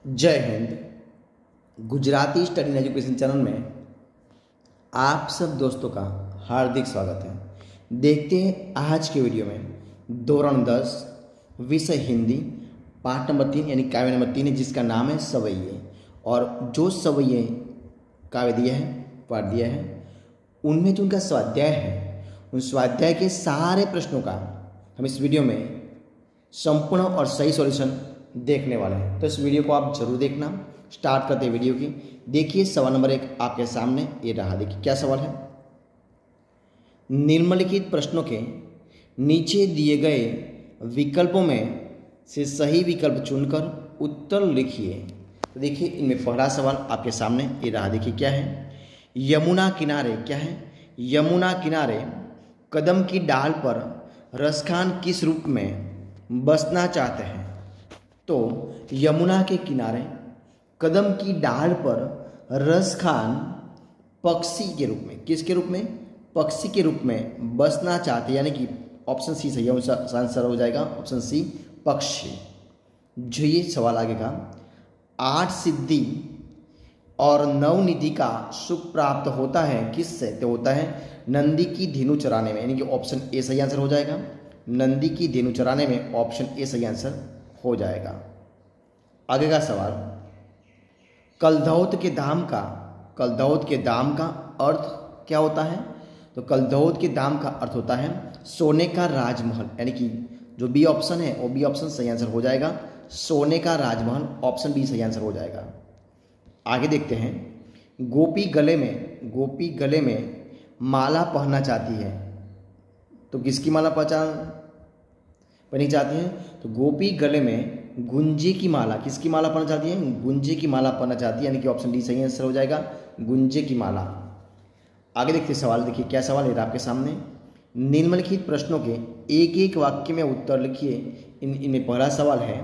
जय Hind. Gujarati study and education channel में आप सब दोस्तों का हार्दिक स्वागत है। देखते हैं आज के वीडियो में दौरान 10 विषय हिंदी पाठ नंबर 3 यानी काव्य नंबर 3 है, जिसका नाम है सवैये। और जो सवैये काव्य दिया है पाठ दिया है उनमें जो उनका स्वाध्याय है उन स्वाध्याय के सारे प्रश्नों का हम इस वीडियो में संपूर्ण और सही सॉल्यूशन देखने वाले हैं। तो इस वीडियो को आप जरूर देखना। स्टार्ट करते हैं वीडियो की। देखिए सवाल नंबर 1 आपके सामने ये रहा। देखिए क्या सवाल है। निम्नलिखित प्रश्नों के नीचे दिए गए विकल्पों में से सही विकल्प चुनकर उत्तर लिखिए। तो देखिए इनमें पहला सवाल आपके सामने ये रहा। देखिए क्या है। यमुना किनारे क्या है। यमुना किनारे कदम की डाल पर रसखान किस रूप में बसना चाहते हैं। तो यमुना के किनारे कदम की डाल पर रसखान पक्षी के रूप में, किसके रूप में, पक्षी के रूप में बसना चाहते हैं, यानी कि ऑप्शन सी सही आंसर हो जाएगा, ऑप्शन सी पक्षी। जो ये सवाल आगे का 8 सिद्धि और 9 निधि का सुख प्राप्त होता है किससे। तो होता है नंदी की धेनु चराने में, यानी कि ऑप्शन ए सही आंसर हो जाएगा। नंदी की धेनु चराने में ऑप्शन ए सही आंसर हो जाएगा। आगे का सवाल कलधौत के दाम का अर्थ क्या होता है। तो कलधौत के दाम का अर्थ होता है सोने का राजमहल, यानी कि जो बी ऑप्शन है वो बी ऑप्शन सही आंसर हो जाएगा। सोने का राजमहल ऑप्शन बी सही आंसर हो जाएगा। आगे देखते हैं। गोपी गले में माला पहनना चाहती है। तो किसकी माला पहननी चाहती है। तो गोपी गले में गुंजे की माला, किसकी माला पहनना चाहती है, गुंजे की माला पहनना चाहती है, यानी कि ऑप्शन डी सही आंसर हो जाएगा, गुंजे की माला। आगे देखते हैं सवाल। देखिए क्या सवाल है आपके सामने। निम्नलिखित प्रश्नों के एक एक वाक्य में उत्तर लिखिए। इनमें पहला सवाल है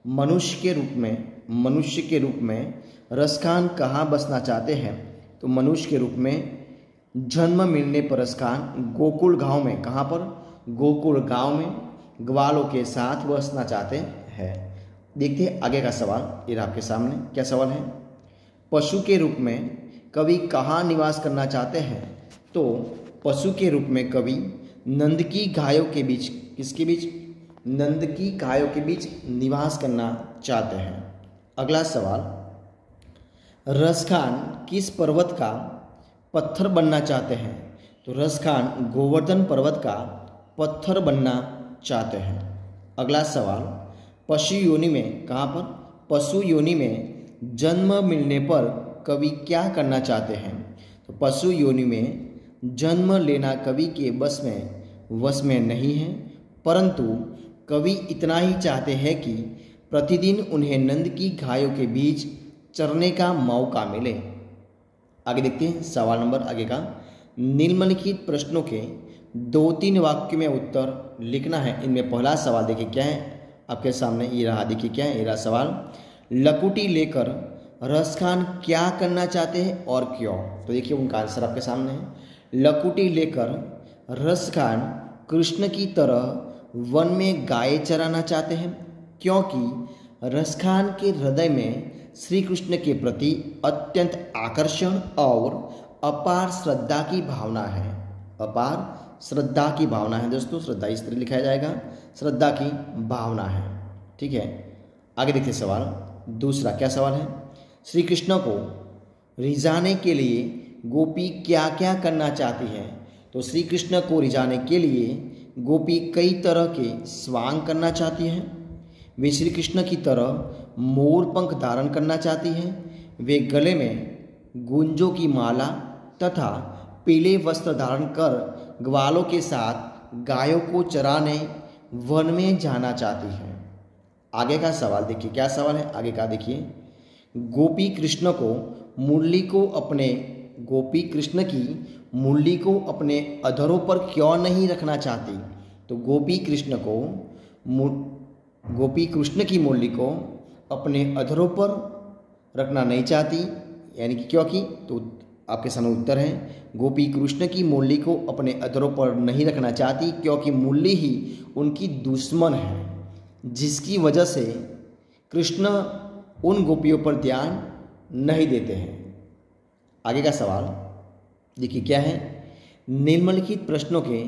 मनुष्य के रूप में रसखान कहाँ बसना चाहते हैं। तो मनुष्य के रूप में जन्म मिलने पर रसखान गोकुल गांव में, कहाँ पर, गोकुल गांव में ग्वालों के साथ बसना चाहते हैं। देखते हैं आगे का सवाल। ये आपके सामने क्या सवाल है। पशु के रूप में कवि कहाँ निवास करना चाहते हैं। तो पशु के रूप में कवि नंद की गायों के बीच, किसके बीच, नंद की गायों के बीच निवास करना चाहते हैं। अगला सवाल रसखान किस पर्वत का पत्थर बनना चाहते हैं। तो रसखान गोवर्धन पर्वत का पत्थर बनना चाहते हैं। अगला सवाल पशु योनि में, कहाँ पर, पशु योनि में जन्म मिलने पर कवि क्या करना चाहते हैं। तो पशु योनि में जन्म लेना कवि के वश में नहीं है, परंतु कवि इतना ही चाहते हैं कि प्रतिदिन उन्हें नंद की गायों के बीच चरने का मौका मिले। आगे देखते हैं सवाल नंबर आगे का। निम्नलिखित प्रश्नों के 2-3 वाक्य में उत्तर लिखना है। इनमें पहला सवाल देखिए क्या है आपके सामने ये रहा। देखिए क्या है ये रहा सवाल। लकुटी लेकर रसखान क्या करना चाहते हैं और क्यों। तो देखिए उनका आंसर आपके सामने है। लकुटी लेकर रसखान कृष्ण की तरह वन में गाय चराना चाहते हैं, क्योंकि रसखान के हृदय में श्री कृष्ण के प्रति अत्यंत आकर्षण और अपार श्रद्धा की भावना है। अपार श्रद्धा की भावना है दोस्तों, श्रद्धा इस तरह लिखा जाएगा, श्रद्धा की भावना है। ठीक है। आगे देखिए सवाल दूसरा क्या सवाल है। श्री कृष्ण को रिझाने के लिए गोपी क्या क्या करना चाहती है। तो श्री कृष्ण को रिझाने के लिए गोपी कई तरह के स्वांग करना चाहती है। वे श्री कृष्ण की तरह मोर पंख धारण करना चाहती हैं। वे गले में गुंजों की माला तथा पीले वस्त्र धारण कर ग्वालों के साथ गायों को चराने वन में जाना चाहती है। आगे का सवाल देखिए क्या सवाल है आगे का। देखिए गोपी कृष्ण की मुरली को अपने अधरों पर क्यों नहीं रखना चाहती। तो गोपी कृष्ण की मुरली को अपने अधरों पर रखना नहीं चाहती, यानी कि क्योंकि, तो आपके सामने उत्तर है गोपी कृष्ण की मुरली को अपने अधरों पर नहीं रखना चाहती क्योंकि मुरली ही उनकी दुश्मन है, जिसकी वजह से कृष्ण उन गोपियों पर ध्यान नहीं देते हैं। आगे का सवाल देखिए क्या है। निम्नलिखित प्रश्नों के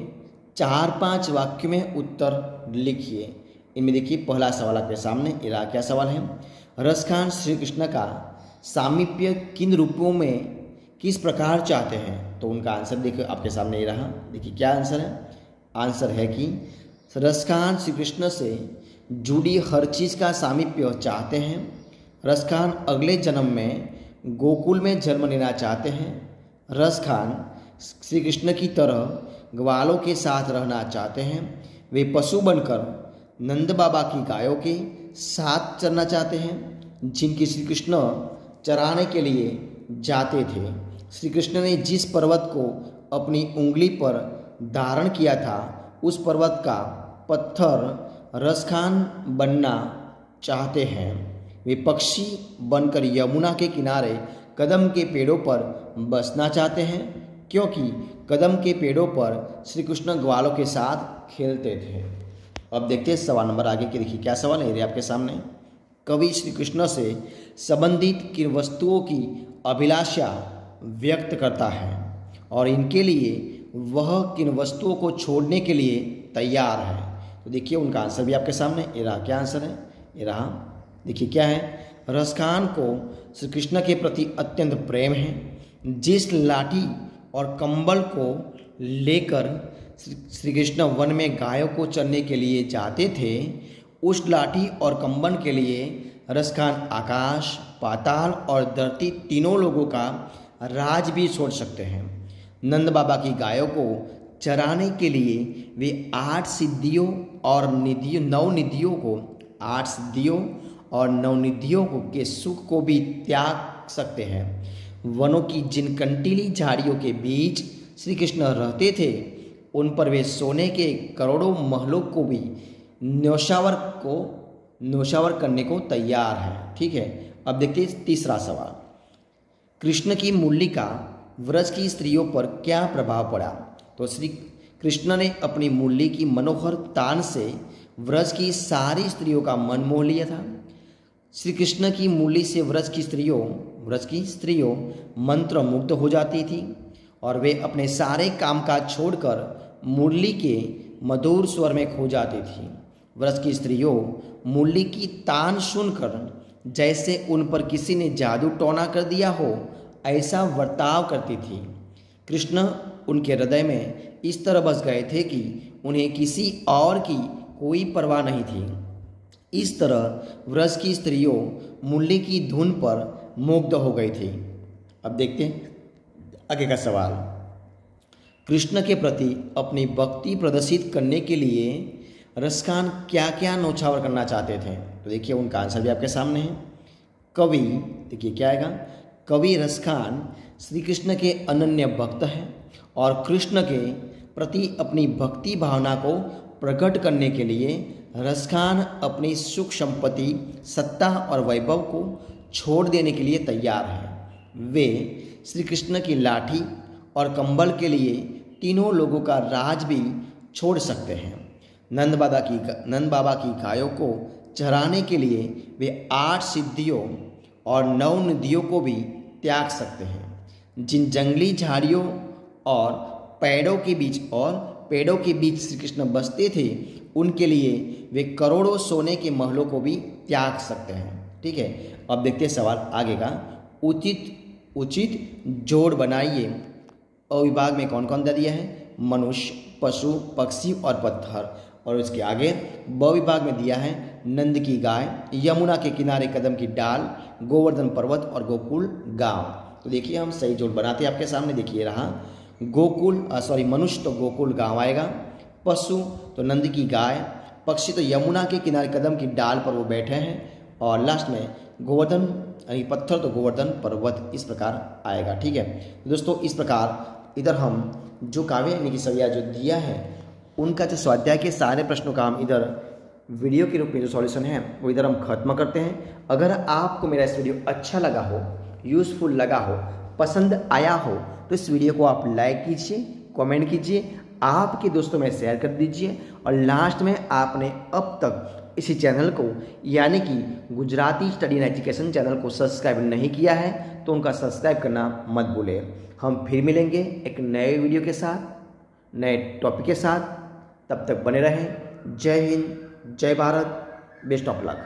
4-5 वाक्यों में उत्तर लिखिए। इनमें देखिए पहला सवाल आपके सामने इरा क्या सवाल है। रसखान श्री कृष्ण का सामीप्य किन रूपों में किस प्रकार चाहते हैं? तो उनका आंसर देखिए आपके सामने ये रहा। देखिए क्या आंसर है। आंसर है कि रसखान श्री कृष्ण से जुड़ी हर चीज़ का सामीप्य चाहते हैं। रसखान अगले जन्म में गोकुल में जन्म लेना चाहते हैं। रसखान श्री कृष्ण की तरह ग्वालों के साथ रहना चाहते हैं। वे पशु बनकर नंद बाबा की गायों के साथ चरना चाहते हैं जिनकी श्री कृष्ण चराने के लिए जाते थे। श्री कृष्ण ने जिस पर्वत को अपनी उंगली पर धारण किया था उस पर्वत का पत्थर रसखान बनना चाहते हैं। वे पक्षी बनकर यमुना के किनारे कदम के पेड़ों पर बसना चाहते हैं क्योंकि कदम के पेड़ों पर श्री कृष्ण ग्वालों के साथ खेलते थे। अब देखते हैं सवाल नंबर आगे के। देखिए क्या सवाल है आपके सामने। कवि श्री कृष्ण से संबंधित किन वस्तुओं की अभिलाषा व्यक्त करता है और इनके लिए वह किन वस्तुओं को छोड़ने के लिए तैयार है? तो देखिए उनका आंसर भी आपके सामने ये रहा। क्या आंसर है? ये रहा। देखिए क्या है। रसखान को श्री कृष्ण के प्रति अत्यंत प्रेम है। जिस लाठी और कंबल को लेकर श्री कृष्ण वन में गायों को चरने के लिए जाते थे उस लाठी और कंबल के लिए रसखान आकाश, पाताल और धरती तीनों लोगों का राज भी छोड़ सकते हैं। नंद बाबा की गायों को चराने के लिए वे 8 सिद्धियों और 9 निधियों को 8 सिद्धियों और 9 निधियों को के सुख को भी त्याग सकते हैं। वनों की जिन कंटीली झाड़ियों के बीच श्री कृष्ण रहते थे उन पर वे सोने के करोड़ों महलों को भी न्योछावर करने को तैयार है। ठीक है। अब देखते हैं तीसरा सवाल। कृष्ण की मुरली का व्रज की स्त्रियों पर क्या प्रभाव पड़ा? तो श्री कृष्ण ने अपनी मुरली की मनोहर तान से व्रज की सारी स्त्रियों का मन मोह लिया था। श्री कृष्ण की मुरली से व्रज की स्त्रियों मंत्र मुग्ध हो जाती थी और वे अपने सारे कामकाज छोड़कर मुरली के मधुर स्वर में खो जाती थी। व्रज की स्त्रियों मुरली की तान सुनकर जैसे उन पर किसी ने जादू टोना कर दिया हो ऐसा बर्ताव करती थी। कृष्ण उनके हृदय में इस तरह बस गए थे कि उन्हें किसी और की कोई परवाह नहीं थी। इस तरह व्रज की स्त्रियों मुरली की धुन पर मुग्ध हो गई थी। अब देखते हैं आगे का सवाल। कृष्ण के प्रति अपनी भक्ति प्रदर्शित करने के लिए रसखान क्या क्या न्योछावर करना चाहते थे? तो देखिए उनका आंसर भी आपके सामने है। कवि देखिए क्या आएगा। कवि रसखान श्री कृष्ण के अनन्य भक्त हैं और कृष्ण के प्रति अपनी भक्ति भावना को प्रकट करने के लिए रसखान अपनी सुख संपत्ति, सत्ता और वैभव को छोड़ देने के लिए तैयार हैं। वे श्री कृष्ण की लाठी और कंबल के लिए तीनों लोगों का राज भी छोड़ सकते हैं। नंद बाबा की गायों को चराने के लिए वे 8 सिद्धियों और 9 निधियों को भी त्याग सकते हैं। जिन जंगली झाड़ियों और पेड़ों के बीच श्री कृष्ण बसते थे उनके लिए वे करोड़ों सोने के महलों को भी त्याग सकते हैं। ठीक है। अब देखते हैं सवाल आगे का। उचित जोड़ बनाइए। अविभाग में कौन कौन दे दिया है? मनुष्य, पशु, पक्षी और पत्थर। और इसके आगे ब विभाग में दिया है नंद की गाय, यमुना के किनारे कदम की डाल, गोवर्धन पर्वत और गोकुल गांव। तो देखिए हम सही जोड़ बनाते हैं आपके सामने। देखिए रहा मनुष्य तो गोकुल गांव आएगा, पशु तो नंद की गाय, पक्षी तो यमुना के किनारे कदम की डाल पर वो बैठे हैं और लास्ट में गोवर्धन पत्थर तो गोवर्धन पर्वत इस प्रकार आएगा। ठीक है दोस्तों। इस प्रकार इधर हम जो काव्य यानी कि सविया जो दिया है उनका जो स्वाध्याय के सारे प्रश्नों का हम इधर वीडियो के रूप में जो सॉल्यूशन है वो इधर हम खत्म करते हैं। अगर आपको मेरा इस वीडियो अच्छा लगा हो, यूज़फुल लगा हो, पसंद आया हो तो इस वीडियो को आप लाइक कीजिए, कमेंट कीजिए, आपके दोस्तों में शेयर कर दीजिए और लास्ट में आपने अब तक इसी चैनल को यानी कि Gujarati study and education channel को सब्सक्राइब नहीं किया है तो उनका सब्सक्राइब करना मत भूलें। हम फिर मिलेंगे एक नए वीडियो के साथ, नए टॉपिक के साथ। तब तक बने रहें। जय हिंद, जय भारत, बेस्ट ऑफ लक।